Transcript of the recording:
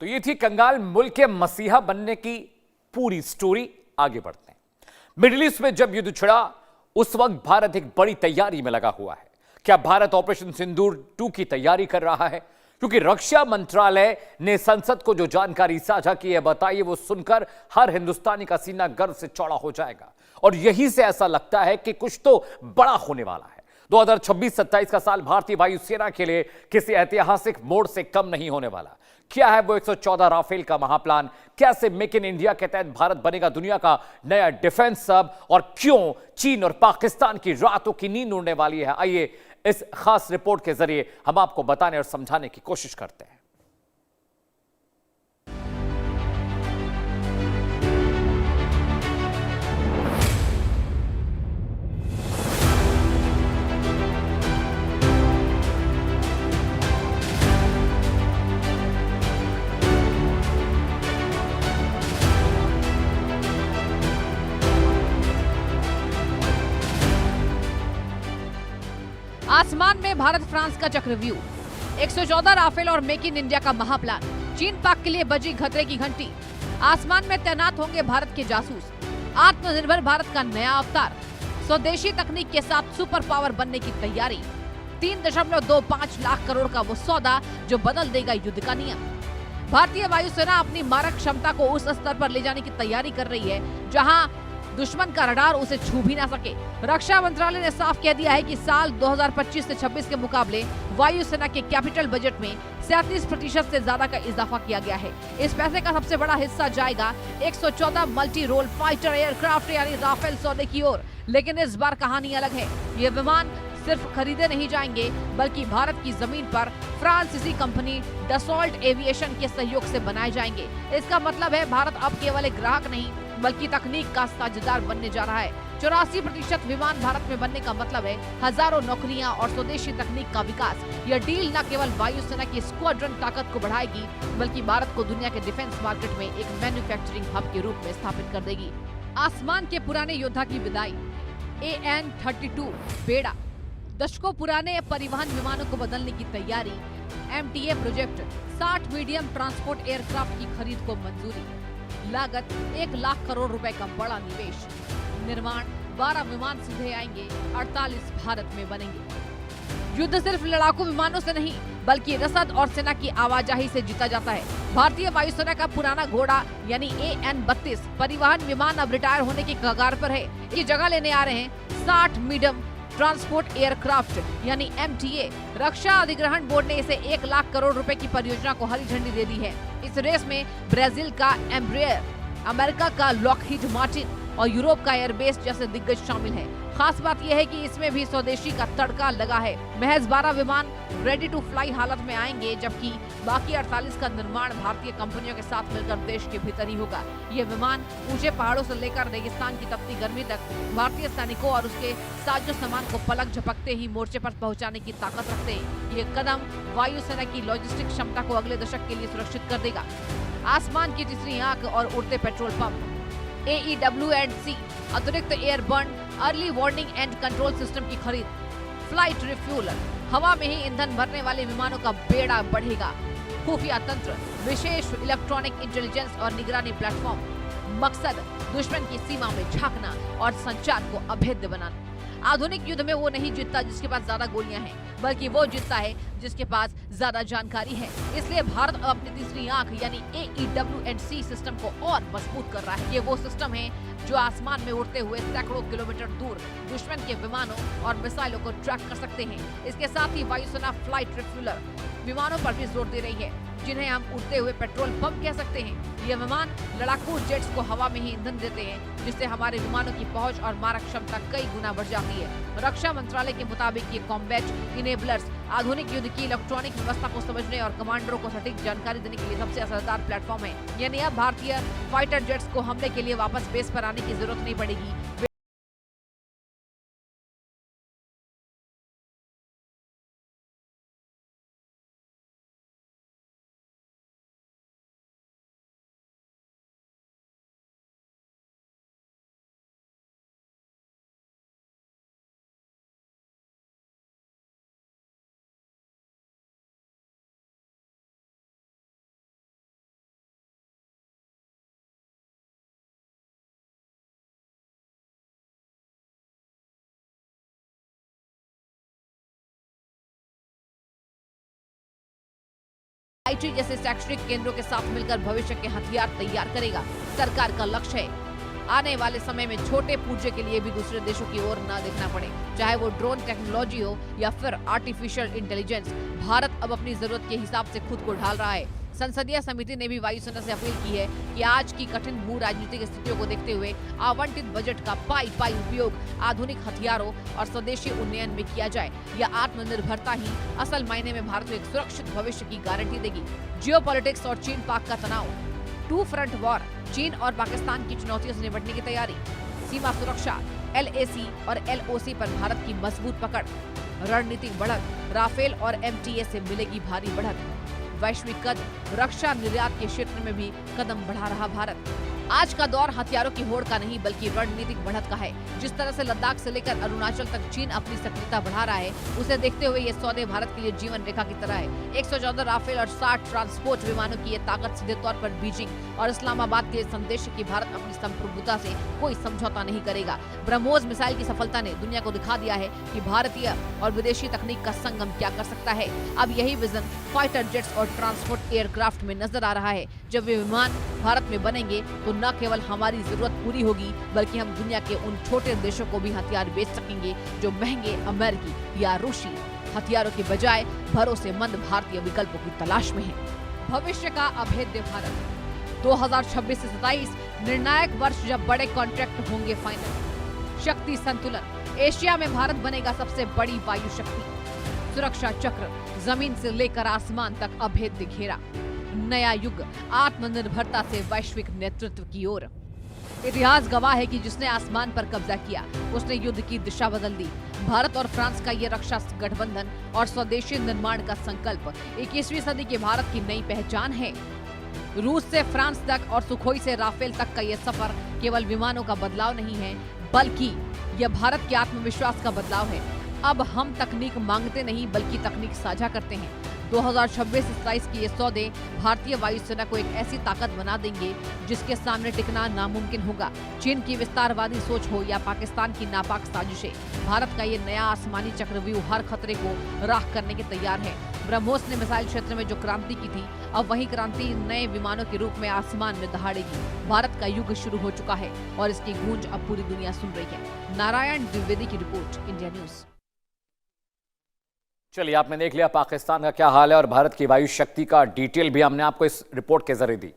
तो ये थी कंगाल मुल्क के मसीहा बनने की पूरी स्टोरी। आगे बढ़ते हैं। मिडिल ईस्ट में जब युद्ध छिड़ा उस वक्त भारत एक बड़ी तैयारी में लगा हुआ है। क्या भारत ऑपरेशन सिंदूर 2 की तैयारी कर रहा है? क्योंकि रक्षा मंत्रालय ने संसद को जो जानकारी साझा की है, बताइए, वो सुनकर हर हिंदुस्तानी का सीना गर्व से चौड़ा हो जाएगा। और यहीं से ऐसा लगता है कि कुछ तो बड़ा होने वाला है। 2026-27 का साल भारतीय वायुसेना के लिए किसी ऐतिहासिक मोड़ से कम नहीं होने वाला। क्या है वो 114 राफेल का महाप्लान? कैसे मेक इन इंडिया के तहत भारत बनेगा दुनिया का नया डिफेंस हब? और क्यों चीन और पाकिस्तान की रातों की नींद उड़ने वाली है? आइए इस खास रिपोर्ट के जरिए हम आपको बताने और समझाने की कोशिश करते हैं। आसमान में भारत फ्रांस का चक्रव्यूह, 114 राफेल और मेक इन इंडिया का महाप्लान, चीन पाक के लिए बजी खतरे की घंटी, आसमान में तैनात होंगे भारत के जासूस, आत्मनिर्भर भारत का नया अवतार, स्वदेशी तकनीक के साथ सुपर पावर बनने की तैयारी, 3.25 लाख करोड़ का वो सौदा जो बदल देगा युद्ध का नियम। भारतीय वायुसेना अपनी मारक क्षमता को उस स्तर पर ले जाने की तैयारी कर रही है जहां दुश्मन का रडार उसे छू भी ना सके। रक्षा मंत्रालय ने साफ कह दिया है कि साल 2025 से 26 के मुकाबले वायुसेना के कैपिटल बजट में 37% से ज्यादा का इजाफा किया गया है। इस पैसे का सबसे बड़ा हिस्सा जाएगा 114 मल्टी रोल फाइटर एयरक्राफ्ट यानी राफेल सौदे की ओर। लेकिन इस बार कहानी अलग है। ये विमान सिर्फ खरीदे नहीं जाएंगे बल्कि भारत की जमीन पर फ्रांसीसी कंपनी डसॉल्ट एविएशन के सहयोग से बनाए जाएंगे। इसका मतलब है भारत अब केवल एक ग्राहक नहीं बल्कि तकनीक का साझेदार बनने जा रहा है। 84% विमान भारत में बनने का मतलब है हजारों नौकरियां और स्वदेशी तकनीक का विकास। यह डील न केवल वायुसेना की स्क्वाड्रन ताकत को बढ़ाएगी बल्कि भारत को दुनिया के डिफेंस मार्केट में एक मैन्युफैक्चरिंग हब के रूप में स्थापित कर देगी। आसमान के पुराने योद्धा की विदाई, AN-32 बेड़ा, दशकों पुराने परिवहन विमानों को बदलने की तैयारी, MTA project, 60 medium transport aircraft की खरीद को मंजूरी, लागत 1 लाख करोड़ रुपए का बड़ा निवेश, निर्माण 12 विमान सीधे आएंगे, 48 भारत में बनेंगे। युद्ध सिर्फ लड़ाकू विमानों से नहीं बल्कि रसद और सेना की आवाजाही से जीता जाता है। भारतीय वायुसेना का पुराना घोड़ा यानी AN-32 परिवहन विमान अब रिटायर होने की कगार पर है। ये जगह लेने आ रहे हैं 60 मीडियम ट्रांसपोर्ट एयरक्राफ्ट यानी MTA। रक्षा अधिग्रहण बोर्ड ने इसे 1 लाख करोड़ रुपए की परियोजना को हरी झंडी दे दी है। इस रेस में ब्राजील का एम्ब्रेयर, अमेरिका का लॉकहीड मार्टिन और यूरोप का एयरबेस जैसे दिग्गज शामिल हैं। खास बात यह है कि इसमें भी स्वदेशी का तड़का लगा है। महज 12 विमान रेडी टू फ्लाई हालत में आएंगे जबकि बाकी 48 का निर्माण भारतीय कंपनियों के साथ मिलकर देश के भीतर ही होगा। ये विमान ऊंचे पहाड़ों से लेकर रेगिस्तान की तपती गर्मी तक भारतीय सैनिकों और उसके साजो सामान को पलक झपकते ही मोर्चे पर पहुंचाने की ताकत रखते हैं। ये कदम वायुसेना की लॉजिस्टिक क्षमता को अगले दशक के लिए सुरक्षित कर देगा। आसमान की तीसरी आंख और उड़ते पेट्रोल पंप, AEW&C अतिरिक्त airborne early warning and control system की खरीद, फ्लाइट रिफ्यूलर, हवा में ही ईंधन भरने वाले विमानों का बेड़ा बढ़ेगा, खुफिया तंत्र, विशेष इलेक्ट्रॉनिक इंटेलिजेंस और निगरानी प्लेटफॉर्म, मकसद दुश्मन की सीमा में झांकना और संचार को अभेद्य बनाना। आधुनिक युद्ध में वो नहीं जीतता जिसके पास ज्यादा गोलियां हैं बल्कि वो जीतता है जिसके पास ज्यादा जानकारी है। इसलिए भारत अब अपनी तीसरी आंख यानी AEW&C सिस्टम को और मजबूत कर रहा है। ये वो सिस्टम है जो आसमान में उड़ते हुए सैकड़ों किलोमीटर दूर दुश्मन के विमानों और मिसाइलों को ट्रैक कर सकते हैं। इसके साथ ही वायुसेना फ्लाइट रिफ्यूलर विमानों पर भी जोर दे रही है जिन्हें हम उड़ते हुए पेट्रोल पंप कह सकते हैं। ये विमान लड़ाकू जेट्स को हवा में ही ईंधन देते हैं जिससे हमारे विमानों की पहुंच और मारक क्षमता कई गुना बढ़ जाती है। रक्षा मंत्रालय के मुताबिक ये कॉम्बैट इनेबलर्स आधुनिक युद्ध की इलेक्ट्रॉनिक व्यवस्था को समझने और कमांडरों को सटीक जानकारी देने के लिए सबसे असरदार प्लेटफॉर्म है। यानी अब भारतीय फाइटर जेट्स को हमले के लिए वापस बेस पर आने की जरूरत नहीं पड़ेगी। आईटी जैसे शैक्षणिक केंद्रों के साथ मिलकर भविष्य के हथियार तैयार करेगा। सरकार का लक्ष्य है आने वाले समय में छोटे पूर्जे के लिए भी दूसरे देशों की ओर न देखना पड़े, चाहे वो ड्रोन टेक्नोलॉजी हो या फिर आर्टिफिशियल इंटेलिजेंस। भारत अब अपनी जरूरत के हिसाब से खुद को ढाल रहा है। संसदीय समिति ने भी वायुसेना से अपील की है कि आज की कठिन भू राजनीतिक स्थितियों को देखते हुए आवंटित बजट का पाई पाई उपयोग आधुनिक हथियारों और स्वदेशी उन्नयन में किया जाए। यह आत्मनिर्भरता ही असल मायने में भारत को एक सुरक्षित भविष्य की गारंटी देगी। जियोपॉलिटिक्स और चीन पाक का तनाव, टू फ्रंट वॉर, चीन और पाकिस्तान की चुनौतियों से निपटने की तैयारी, सीमा सुरक्षा, LAC और LOC पर भारत की मजबूत पकड़, रणनीतिक बढ़त, राफेल और MTA से मिलेगी भारी बढ़त, वैश्विक कद, रक्षा निर्यात के क्षेत्र में भी कदम बढ़ा रहा भारत। आज का दौर हथियारों की होड़ का नहीं बल्कि रणनीतिक बढ़त का है। जिस तरह से लद्दाख से लेकर अरुणाचल तक चीन अपनी सक्रियता बढ़ा रहा है, उसे देखते हुए ये सौदे भारत के लिए जीवन रेखा की तरह है। 114 राफेल और 60 ट्रांसपोर्ट विमानों की ये ताकत सीधे तौर पर बीजिंग और इस्लामाबाद के लिए संदेश है कि भारत अपनी संप्रभुता से कोई समझौता नहीं करेगा। ब्रह्मोस मिसाइल की सफलता ने दुनिया को दिखा दिया है कि भारतीय और विदेशी तकनीक का संगम क्या कर सकता है। अब यही विजन फाइटर जेट्स और ट्रांसपोर्ट एयरक्राफ्ट में नजर आ रहा है। जब वे विमान भारत में बनेंगे तो न केवल हमारी जरूरत पूरी होगी बल्कि हम दुनिया के उन छोटे देशों को भी हथियार बेच सकेंगे जो महंगे अमेरिकी या रूसी हथियारों के बजाय भरोसेमंद भारतीय विकल्पों की तलाश में हैं। भविष्य का अभेद्य भारत 2026 से 27 निर्णायक वर्ष जब बड़े कॉन्ट्रैक्ट होंगे फाइनल। शक्ति संतुलन, एशिया में भारत बनेगा सबसे बड़ी वायु शक्ति। सुरक्षा चक्र, जमीन से लेकर आसमान तक अभेद्य घेरा। नया युग, आत्मनिर्भरता से वैश्विक नेतृत्व की ओर। इतिहास गवाह है कि जिसने आसमान पर कब्जा किया उसने युद्ध की दिशा बदल दी। भारत और फ्रांस का ये रक्षा गठबंधन और स्वदेशी निर्माण का संकल्प 21वीं सदी के भारत की नई पहचान है। रूस से फ्रांस तक और सुखोई से राफेल तक का ये सफर केवल विमानों का बदलाव नहीं है बल्कि यह भारत के आत्मविश्वास का बदलाव है। अब हम तकनीक मांगते नहीं बल्कि तकनीक साझा करते हैं। 2026 से 27 के ये सौदे भारतीय वायुसेना को एक ऐसी ताकत बना देंगे जिसके सामने टिकना नामुमकिन होगा। चीन की विस्तारवादी सोच हो या पाकिस्तान की नापाक साजिशें, भारत का ये नया आसमानी चक्रव्यूह हर खतरे को राख करने के तैयार है। ब्रह्मोस ने मिसाइल क्षेत्र में जो क्रांति की थी, अब वही क्रांति नए विमानों के रूप में आसमान में दहाड़ेगी। भारत का युग शुरू हो चुका है और इसकी गूंज अब पूरी दुनिया सुन रही है। नारायण द्विवेदी की रिपोर्ट, इंडिया न्यूज। चलिए, आपने देख लिया पाकिस्तान का क्या हाल है और भारत की वायु शक्ति का डिटेल भी हमने आपको इस रिपोर्ट के जरिए दी।